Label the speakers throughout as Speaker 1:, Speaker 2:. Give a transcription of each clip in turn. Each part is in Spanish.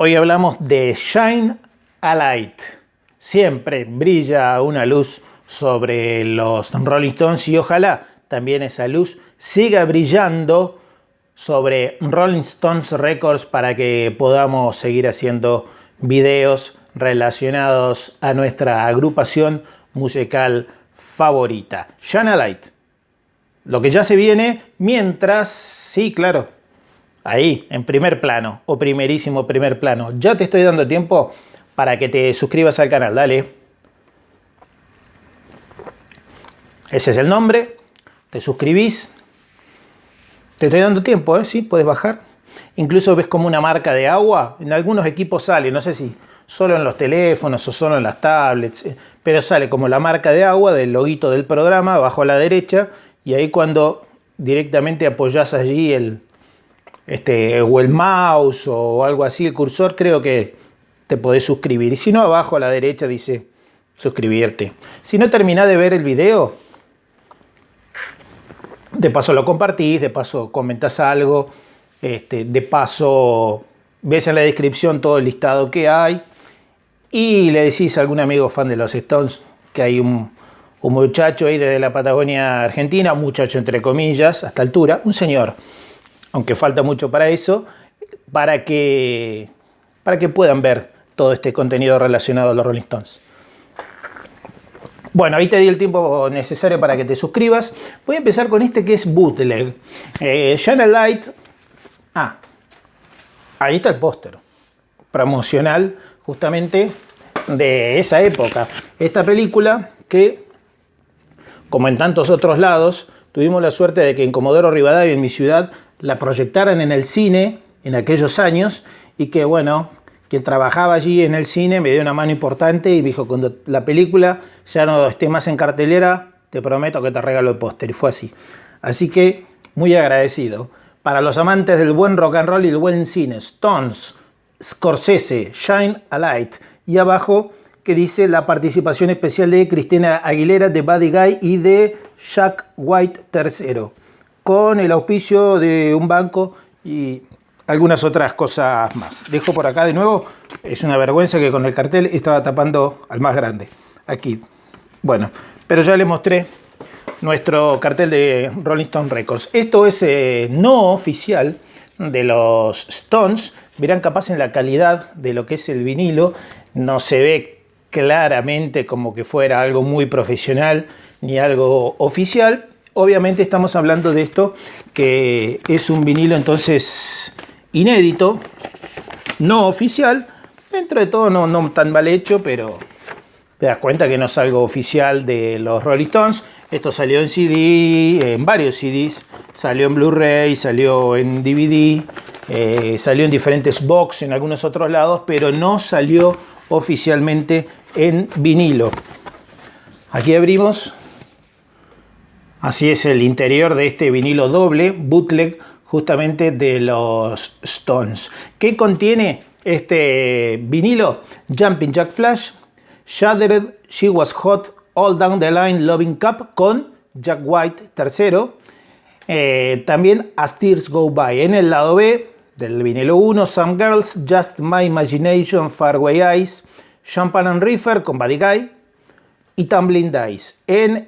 Speaker 1: Hoy hablamos de Shine a Light. Siempre brilla una luz sobre los Rolling Stones y ojalá también esa luz siga brillando sobre Rolling Stones Records para que podamos seguir haciendo videos relacionados a nuestra agrupación musical favorita. Shine a Light. Lo que ya se viene mientras, sí, claro, ahí, en primer plano o primerísimo primer plano. Ya te estoy dando tiempo para que te suscribas al canal, dale. Ese es el nombre, te suscribís. Te estoy dando tiempo, ¿eh? Sí, puedes bajar. Incluso ves como una marca de agua. En algunos equipos sale, no sé si solo en los teléfonos o solo en las tablets, pero sale como la marca de agua del loguito del programa abajo a la derecha y ahí cuando directamente apoyas allí o el mouse o algo así, el cursor, creo que te podés suscribir. Y si no, abajo a la derecha dice suscribirte. Si no terminás de ver el video, de paso lo compartís, de paso comentás algo, de paso ves en la descripción todo el listado que hay y le decís a algún amigo fan de los Stones que hay un muchacho ahí desde la Patagonia Argentina, un muchacho entre comillas, a esta altura, un señor, aunque falta mucho para eso, para que puedan ver todo este contenido relacionado a los Rolling Stones. Bueno, ahí te di el tiempo necesario para que te suscribas. Voy a empezar con este que es Bootleg. Shine a Light. Ahí está el póster promocional justamente de esa época. Esta película que, como en tantos otros lados, tuvimos la suerte de que en Comodoro Rivadavia, en mi ciudad, la proyectaran en el cine en aquellos años y que, bueno, quien trabajaba allí en el cine me dio una mano importante y dijo, cuando la película ya no esté más en cartelera, te prometo que te regalo el póster. Y fue así. Así que, muy agradecido. Para los amantes del buen rock and roll y el buen cine, Stones, Scorsese, Shine a Light. Y abajo, que dice la participación especial de Christina Aguilera, de Buddy Guy y de Jack White III. Con el auspicio de un banco y algunas otras cosas más. Dejo por acá de nuevo. Es una vergüenza que con el cartel estaba tapando al más grande. Aquí. Bueno, pero ya les mostré nuestro cartel de Rolling Stone Records. Esto es no oficial de los Stones. Verán capaz en la calidad de lo que es el vinilo. No se ve claramente como que fuera algo muy profesional ni algo oficial. Obviamente estamos hablando de esto que es un vinilo entonces inédito, no oficial, dentro de todo no tan mal hecho, pero te das cuenta que no es algo oficial de los Rolling Stones. Esto salió en CD, en varios CDs, salió en Blu-ray, salió en DVD, salió en diferentes box en algunos otros lados, pero no salió oficialmente en vinilo. Aquí abrimos. Así es el interior de este vinilo doble, bootleg, justamente de los Stones. ¿Qué contiene este vinilo? Jumping Jack Flash, Shattered, She Was Hot, All Down the Line, Loving Cup con Jack White III. También As Tears Go By. En el lado B del vinilo 1, Some Girls, Just My Imagination, Faraway Eyes, Champagne and Reefer con Buddy Guy y Tumbling Dice. En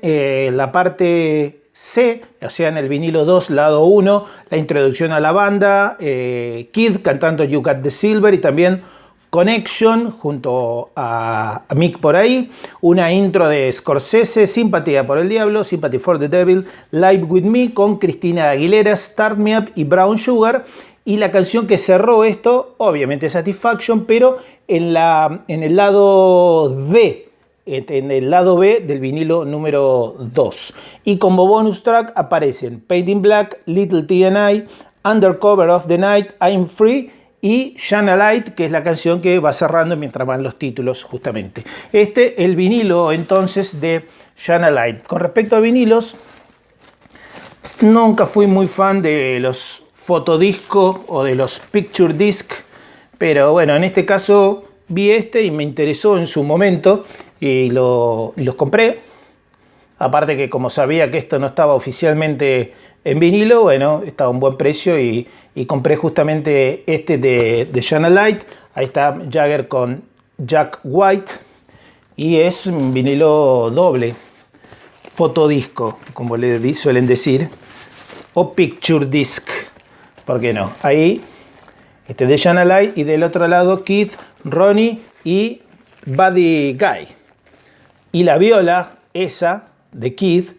Speaker 1: la parte C, o sea en el vinilo 2, lado 1, la introducción a la banda, Kid cantando You Got the Silver y también Connection junto a Mick por ahí, una intro de Scorsese, Simpatía por el Diablo, Sympathy for the Devil, Live With Me con Christina Aguilera, Start Me Up y Brown Sugar. Y la canción que cerró esto, obviamente Satisfaction, pero en el lado D, en el lado B del vinilo número 2. Y como bonus track aparecen Paint in Black, Little T&I, Undercover of the Night, I'm Free y Shine a Light, que es la canción que va cerrando mientras van los títulos justamente. El vinilo entonces de Shine a Light. Con respecto a vinilos, nunca fui muy fan de los fotodiscos o de los picture disc, pero bueno, en este caso vi y me interesó en su momento y los compré. Aparte que como sabía que esto no estaba oficialmente En vinilo, bueno, estaba a un buen precio y compré justamente este de Shine a Light. Ahí está Jagger con Jack White y es un vinilo doble, fotodisco, como le suelen decir, o picture disc, ¿por qué no? Ahí, este de Shine a Light y del otro lado Keith, Ronnie y Buddy Guy. Y la viola, esa de Keith,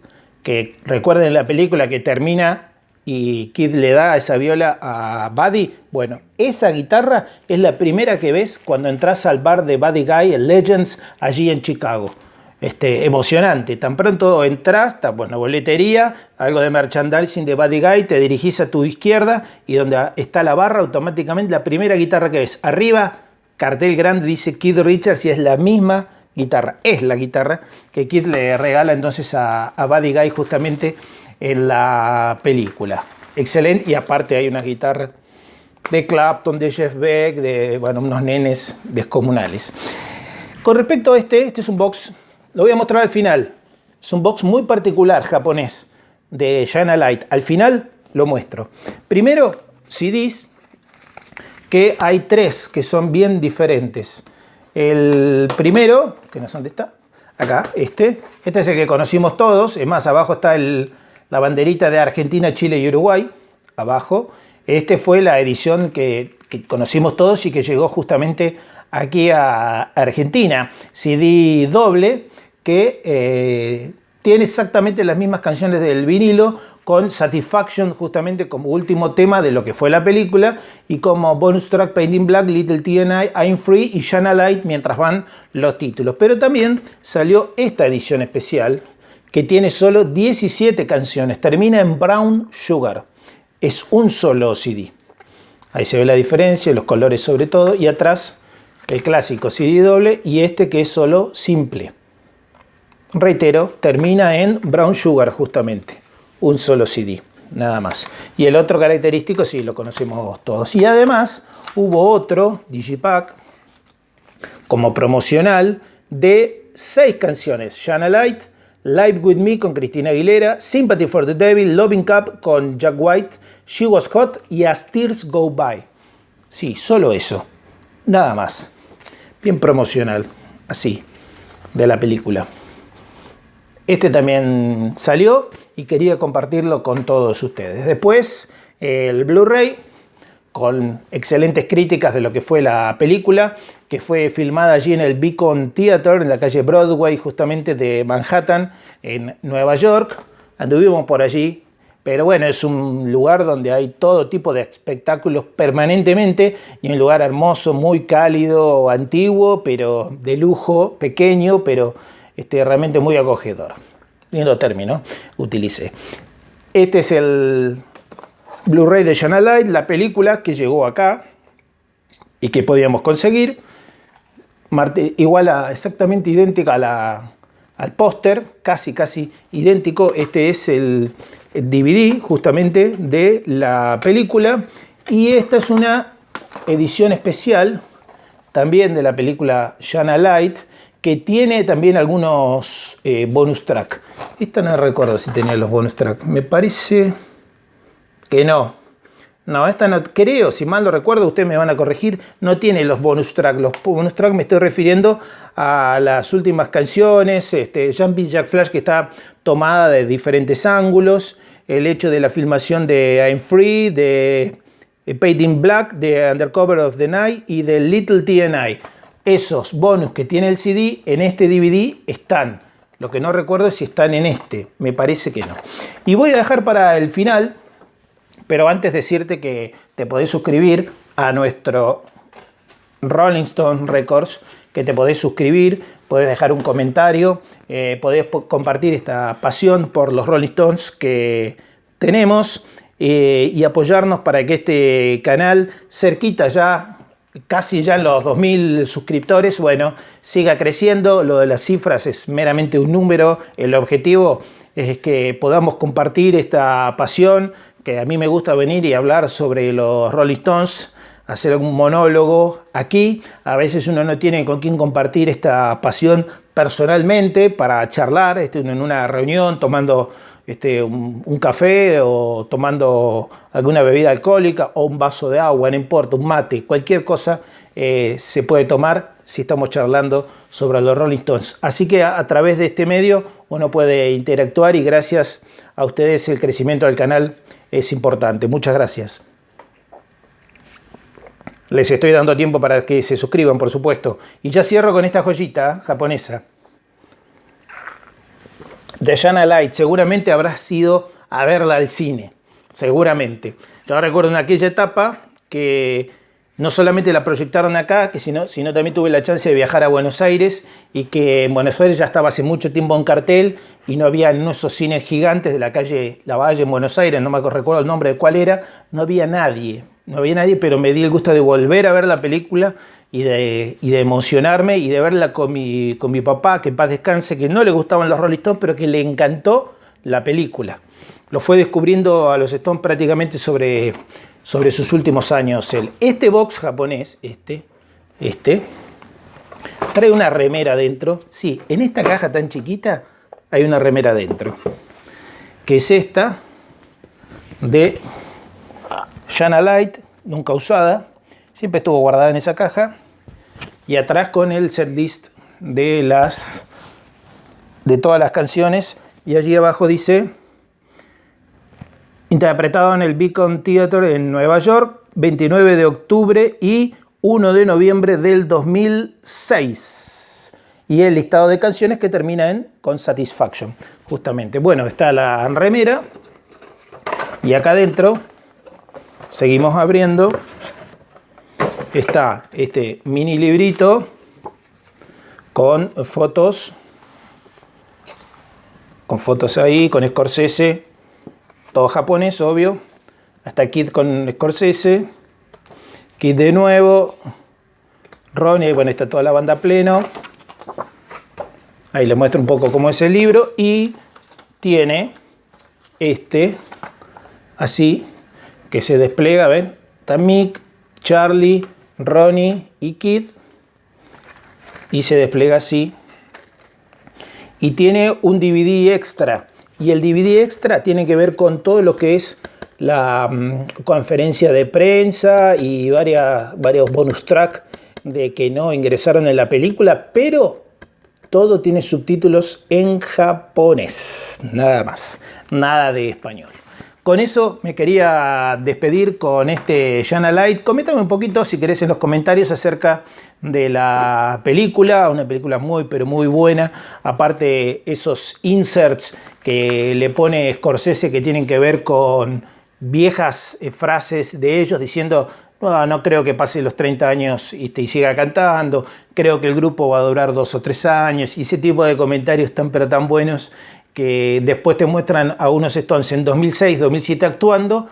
Speaker 1: que recuerden la película que termina y Keith le da esa viola a Buddy. Bueno, esa guitarra es la primera que ves cuando entras al bar de Buddy Guy, el Legends, allí en Chicago. Emocionante. Tan pronto entras, está bueno, boletería, algo de merchandising de Buddy Guy, te dirigís a tu izquierda y donde está la barra, automáticamente la primera guitarra que ves. Arriba, cartel grande, dice Keith Richards y es la misma guitarra. Es la guitarra que Keith le regala entonces a Buddy Guy justamente en la película. Excelente. Y aparte hay una guitarra de Clapton, de Jeff Beck, de bueno, unos nenes descomunales. Con respecto a este es un box, lo voy a mostrar al final. Es un box muy particular japonés de Shine a Light. Al final lo muestro. Primero, CDs, que hay 3 que son bien diferentes. El primero, que no sé dónde está, acá, este es el que conocimos todos. Es más, abajo está la banderita de Argentina, Chile y Uruguay, abajo. Este fue la edición que conocimos todos y que llegó justamente aquí a Argentina. CD doble que tiene exactamente las mismas canciones del vinilo, con Satisfaction justamente como último tema de lo que fue la película y como bonus track Painting Black, Little T&I, I'm Free y Shine a Light mientras van los títulos. Pero también salió esta edición especial que tiene solo 17 canciones, termina en Brown Sugar, es un solo CD. Ahí se ve la diferencia, los colores sobre todo, y atrás el clásico CD doble y este que es solo simple. Reitero, termina en Brown Sugar justamente, un solo CD, nada más. Y el otro característico sí lo conocemos todos. Y además hubo otro Digipack como promocional de 6 canciones. Shine a Light, Live With Me con Christina Aguilera, Sympathy for the Devil, Loving Cup con Jack White, She Was Hot y As Tears Go By. Sí, solo eso, nada más. Bien promocional, así, de la película. Este también salió y quería compartirlo con todos ustedes. Después el Blu-ray con excelentes críticas de lo que fue la película, que fue filmada allí en el Beacon Theater, en la calle Broadway, justamente de Manhattan, en Nueva York. Anduvimos por allí, pero bueno, es un lugar donde hay todo tipo de espectáculos permanentemente y un lugar hermoso, muy cálido, antiguo, pero de lujo, pequeño, pero realmente muy acogedor. Lindo término, utilicé. Este es el Blu-ray de Shine a Light, la película que llegó acá y que podíamos conseguir. Igual exactamente idéntica al póster, casi idéntico. Este es el DVD justamente de la película y esta es una edición especial también de la película Shine a Light, que tiene también algunos bonus track. Esta no recuerdo si tenía los bonus track. Me parece que no. No, esta no creo, si mal lo recuerdo, ustedes me van a corregir, no tiene los bonus track. Los bonus track me estoy refiriendo a las últimas canciones, Jumping Jack Flash, que está tomada de diferentes ángulos, el hecho de la filmación de I'm Free, de Painting Black, de Undercover of the Night y de Little T&I. Esos bonus que tiene el CD en este DVD están. Lo que no recuerdo es si están en este. Me parece que no. Y voy a dejar para el final, pero antes decirte que te podés suscribir a nuestro Rolling Stone Records, que te podés suscribir, podés dejar un comentario, podés compartir esta pasión por los Rolling Stones que tenemos y apoyarnos para que este canal, cerquita ya, casi ya en los 2000 suscriptores, bueno, siga creciendo. Lo de las cifras es meramente un número. El objetivo es que podamos compartir esta pasión, que a mí me gusta venir y hablar sobre los Rolling Stones, hacer algún monólogo aquí. A veces uno no tiene con quién compartir esta pasión personalmente para charlar en una reunión, tomando un café o tomando alguna bebida alcohólica o un vaso de agua, no importa, un mate, cualquier cosa se puede tomar si estamos charlando sobre los Rolling Stones. Así que a través de este medio uno puede interactuar y gracias a ustedes el crecimiento del canal es importante. Muchas gracias. Les estoy dando tiempo para que se suscriban, por supuesto. Y ya cierro con esta joyita japonesa. The Shana Light. Seguramente habrás ido a verla al cine. Seguramente. Yo recuerdo en aquella etapa que no solamente la proyectaron acá, sino también tuve la chance de viajar a Buenos Aires y que en Buenos Aires ya estaba hace mucho tiempo en cartel y no había en esos cines gigantes de la calle Lavalle en Buenos Aires, no me recuerdo el nombre de cuál era, no había nadie, pero me di el gusto de volver a ver la película y de emocionarme y de verla con mi papá, que en paz descanse, que no le gustaban los Rolling Stones, pero que le encantó la película. Lo fue descubriendo a los Stones prácticamente sobre sus últimos años. Este box japonés, trae una remera dentro. Sí, en esta caja tan chiquita hay una remera dentro, que es esta de Shana Light, nunca usada, siempre estuvo guardada en esa caja, y atrás con el setlist de todas las canciones, y allí abajo dice: interpretado en el Beacon Theatre en Nueva York, 29 de octubre y 1 de noviembre del 2006. Y el listado de canciones que termina con Satisfaction, justamente. Bueno, está la remera. Y acá adentro, seguimos abriendo, está este mini librito con fotos ahí, con Scorsese. Todo japonés, obvio. Hasta Kid con Scorsese. Kid de nuevo. Ronnie, bueno, está toda la banda a pleno. Ahí les muestro un poco cómo es el libro. Y tiene así, que se despliega, ¿ven? Está Mick, Charlie, Ronnie y Kid. Y se despliega así. Y tiene un DVD extra. Y el DVD extra tiene que ver con todo lo que es la conferencia de prensa y varios bonus track de que no ingresaron en la película, pero todo tiene subtítulos en japonés, nada más, nada de español. Con eso me quería despedir con este Shana Light. Coméntame un poquito, si querés, en los comentarios acerca de la película. Una película muy, pero muy buena. Aparte, esos inserts que le pone Scorsese que tienen que ver con viejas frases de ellos diciendo: no creo que pase los 30 años y siga cantando. Creo que el grupo va a durar 2 o 3 años. Y ese tipo de comentarios tan, pero tan buenos, que después te muestran a unos Stones en 2006, 2007 actuando,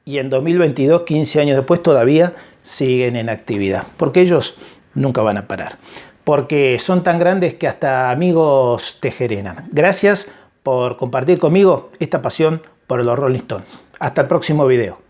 Speaker 1: y en 2022, 15 años después, todavía siguen en actividad. Porque ellos nunca van a parar. Porque son tan grandes que hasta amigos te generan. Gracias por compartir conmigo esta pasión por los Rolling Stones. Hasta el próximo video.